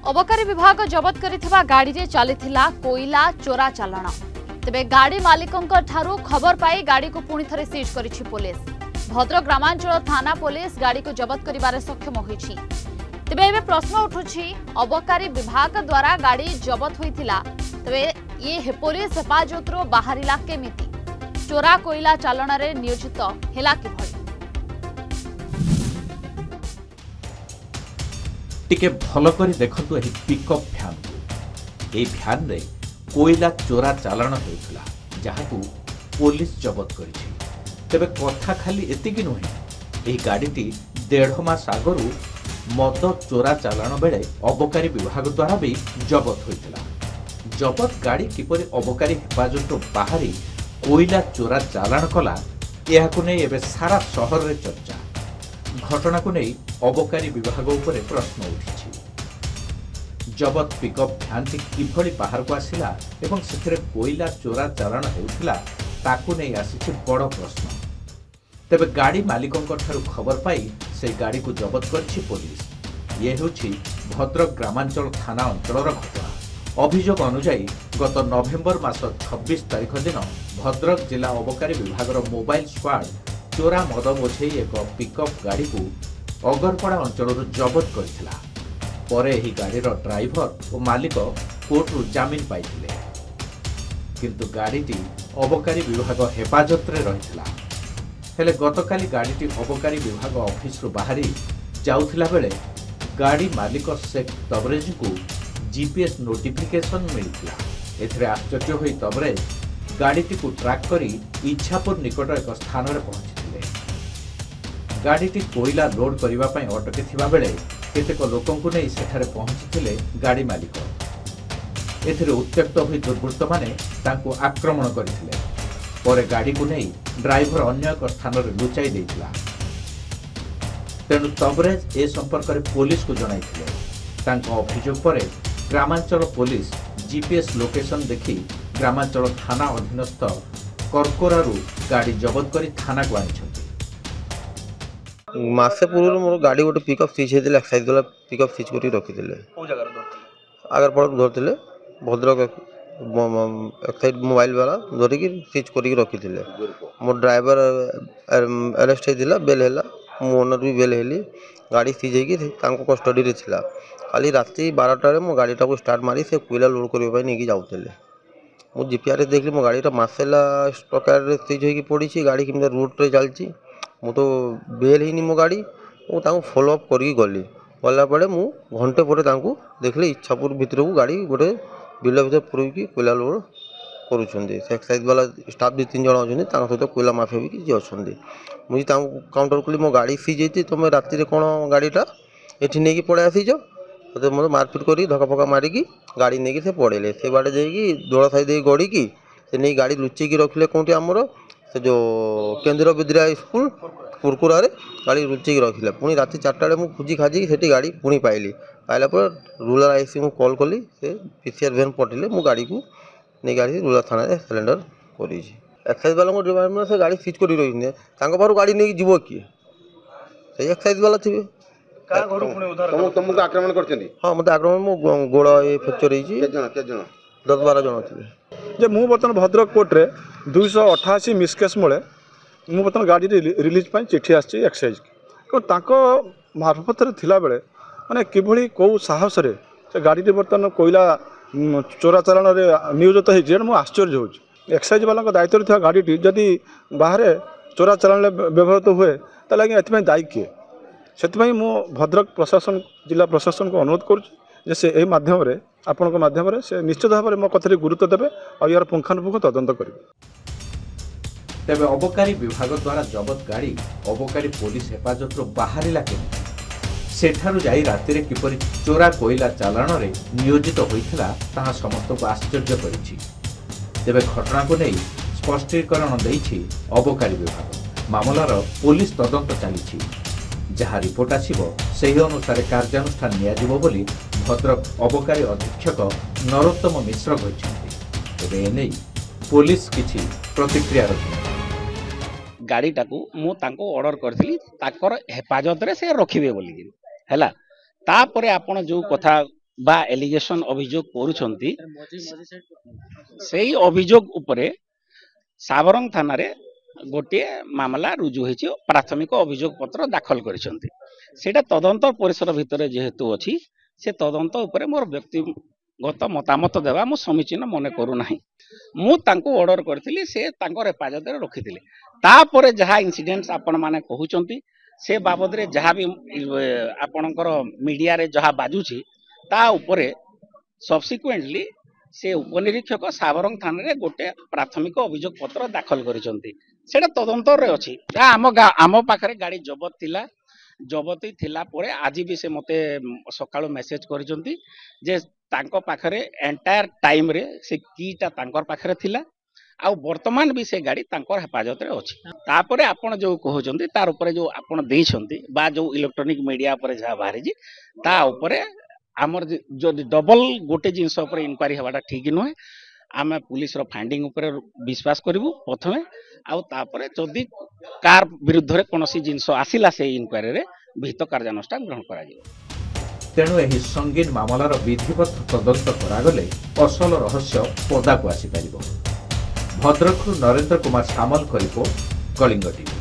अबकारी विभाग जबत करिथिबा गाड़ी रे चलिथिला कोइला चोरा चालाण। तेबे गाड़ी मालिकों ठारू खबर पाई गाड़ी को पुणी थरे सीज करिछि पुलिस। भद्रक ग्रामांचल थाना पुलिस गाड़ी को जबत करिबारे सक्षम होइछि। तेबे एबे प्रश्न उठुछि अबकारी विभाग द्वारा गाड़ी जबत होइथिला तेबे ये पुलिस हेफाजतरो बाहरिला केमिति? चोरा कोइला चालाण रे नियोजित हेला किभଳି? टिके भल कर देखु यही पिकअप भ्यान को। भ्यान रे कोयला चोरा चालाण होता जहां पुलिस जबत करिछि। तेबे कथा खाली एतिकी नुहे, यही गाड़ीटी 1.5 मास आगरू मद चोरा चालाण बेले अबकारी विभाग द्वारा भी जबत होता। जबत गाड़ी किपरि अबकारी हेफाजत बाहरी कोयला चोरा चालाण कला यहाकु नै एबे सारा शहर रे चर्चा। घटना को नहीं अबकारी विभाग उपरे प्रश्न उठी। जबत पिकअप भ्यानटी किभଳି बाहर को आसिला एवं सेथिरे कोयला चोरा चालाण हेउथिला ताकू नहीं आसिछि बड़ प्रश्न। तेबे गाड़ी मालिकों ठारू खबर पाई से गाड़ी को जबत करछि पुलिस। ये हेउछि भद्रक ग्रामांचल थाना अंचलर घटना। अभियोग अनुसार गत नवेम्बर मास 26 तारिख दिन भद्रक जिला अबकारी विभाग मोबाइल स्क्वाड चोरा मद बोझे एक पिकअप गाड़ी को अगरपड़ा अंचल जबत करथिला। परे ही गाड़ीर ड्राइवर और मालिक कोर्टरू जामिन पाइथिले, किंतु गाड़ीटी अबकारी विभाग हेफाजत रे रहिथिला। हेले गतकाली गाड़ीटी अबकारी विभाग ऑफिस रु बाहरी जाउथिला बेले गाड़ी मालिक शेख तबरेज को जीपीएस नोटिफिकेशन मिलथिला। एथरे आश्चर्य होई तबरेज गाड़ीटी को ट्रैक करी इच्छापुर निकट एक स्थान रे पहुंची। गाड़ीटी कोयला लोड करने अटकी थिबा बेले केतेक लोकों को नहीं सेठारे पहुंचीथिले गाड़ी मालिक। एथिरे उत्त्यक्त होई दुर्बृत्त माने तांको आक्रमण करथिले। परे गाड़ी को नहीं ड्राइवर अन्य एक स्थान रे लुचाई देथिला। तेणु तबरेज ए संपर्क रे पुलिस को जणाइथिले। तांको अभियोग परे ग्रामांचल पुलिस जीपीएस लोकेशन देखी ग्रामांचल थाना अधीनस्थ करकोरारू गाड़ी जबत करी थाना को आनिछथि। मासे पूर्व मोर गाड़ी गोटे पिकअप सीज होता एक्साइज वाला पिकअप सीज कर रखी आगर पड़ धरते भद्रक एक्साइज मोबाइल वाला धरिकी सीज कर रखी मो ड्राइवर अरेस्ट होता बेल है मो ओनर भी बेल हेली। गाड़ी सीज होगी कस्टडी रे थिला। खाली राति 12टार मो गाड़ीटा को स्टार्ट मारी से कोयला लोड करने नहीं जाऊे। मु जीपीआर देखली मो गाड़ीटा मसेला स्टकार सीज होगी पड़ी। गाड़ी केमती रूट्रे चलती मु तो बेल ही मो गाड़ी मुझे फॉलोअप करी गली गला बेले मु घंटे पर देखली इच्छापुर भितर को गाड़ी गोटे बिल भर पूरी कोयला लोड करुँच। एक्साइज वाला स्टाफ 2-3 जन अच्छा सहित कोयला माफिया भी किसी अच्छा। मुझे काउंटर कली मो गाड़ी सीज होती तुम राति कौन गाड़ीटा ये नहीं पड़े आसीच तो मतलब मारपिट कर धक्का फका मारिकी गाड़ी नहीं से पड़े से बाटे जाकि दोड़ा साई दे गड़ी की से नहीं गाड़ी लुचेक रखिले कौटी आमर से जो केन्द्र विद्या स्कूल कुरकुरा गाड़ी लुचेक रखिले। पुणी राति 4टा मुझे खोजी खाजी से गाड़ी पुणी पाइली पाइला पर रूरल आईसी मुझे कॉल कली से पीसीआर वैन पठेले मो गाड़ी को नहीं गाड़ी रूरल थाना सिलेंडर कर। एक्साइज वाला डिपार्टमेंट से गाड़ी सीज कर रही पार गाड़ी नहीं जीव किए से एक्साइज वाला थे तुमको आक्रमण करछन्ती? हाँ मत आक्रमण मो गोड़ ये फ्रैक्चर होई 10-12 जन थे। जे मु बर्तन भद्रक कोर्ट रे 288 मिसकेस मळे मु बर्तन गाड़ी रिलीज पाई चिठी आछि एक्साइज ताको मार्फत रे थिला बेले माने किभଳି को साहस रे से गाड़ी रे बर्तन कोयला चोरा चालाण रे नियोजित होई जे मु आश्चर्य होउछ। एक्साइज वाला दायित्व थिया गाड़ी जदि बाहर चोरा चालाण व्यवहृत हुए ताले एथि दायी किए? से मु भद्रक प्रशासन जिला प्रशासन को अनुरोध करुँ से माध्यम आपण माध्यम से निश्चित भाव में मो कथा गुरुत्व देवे और यार पुंखानुपुंख तदंत करेंगे। तेबे अबकारी विभाग द्वारा जबत गाड़ी अबकारी पुलिस हेफाजत बाहरिला केमिति? सेठारु जाई राति रे किपरि चोरा कोयला चालाण रे नियोजित होइथिला ताहा समस्त को आश्चर्य करिछि। तेबे घटना को नहीं स्पष्टीकरण दैछि अबकारी विभाग। मामलार पुलिस तदंत चलिछि। जहाँ रिपोर्ट आसिबो सेही अनुसार कार्यानुष्ठान नियाजिबो बोली भद्रक अबकारी अधीक्षक नरोत्तम मिश्र कहिसेंति। एबे एनै पुलिस किछि प्रतिक्रिया रखि गाड़ीटा को मु तांको ऑर्डर करथिली ताकर हेफाजत रे से रखिबे बोली हैला। तापरे आपण जो कथा बा एलिगेशन अभियोग करूछंती सेही अभियोग उपरे साबरंग थाना रे गोटे मामला रुजु होइछि प्राथमिक अभियोग पत्र दाखल करिसंती सेटा तदंत परिसर भितर जेहेतु अछि से तदंत उपरे मोर व्यक्तिगत मतामत देवा मु समीचीन मने करू नाही मु तांको ऑर्डर करथिली से तांको हेफाजत रे रखिथिले तापरे जहा इंसिडेंट्स आपण माने कहउचंती से बाबद रे जहा भी आपणकर मीडिया रे जहा बाजुछि ता उपरे सब्सिक्वेंटली से उपनिरीक्षक साबरंग थाना रे गोटे प्राथमिक अभियोग पत्र दाखल करिसंती सेटा तदंत रे अछि आम पाखरे गाड़ी जबत थिला जबती थिला परे आज भी से मते सकाळो मेसेज करिसंती जे तांको पाखरे एंटायर टाइम रे से कीटा तांकर पाखरे थिला आ वर्तमान भी से गाड़ी तांकर हेफाजत रे अछि तापरे आपण जो कहउचंती तार ऊपर जो आपण देइछंती बा जो इलेक्ट्रॉनिक मीडिया पर जा बाहरी जी ता ऊपर आमर जो डबल गोटे जिनस ऊपर इंक्वायरी हेबाटा ठीक नुहे आमे पुलिस रो फाइंडिंग ऊपर विश्वास करिवु प्रथमे आउ तापरे जदी कार विरुद्ध रे कोनोसी जिनस आसिला से इंक्वायरी रे विहित कार्यानुष्ठान ग्रहण करा जिवो तेणु एही संगीन मामलार विधिवत तदंत करागले असल रहस्य पदाकू आसी पारिबो। भद्रकରୁ नरेंद्र कुमार सामल कलिंग टीवी।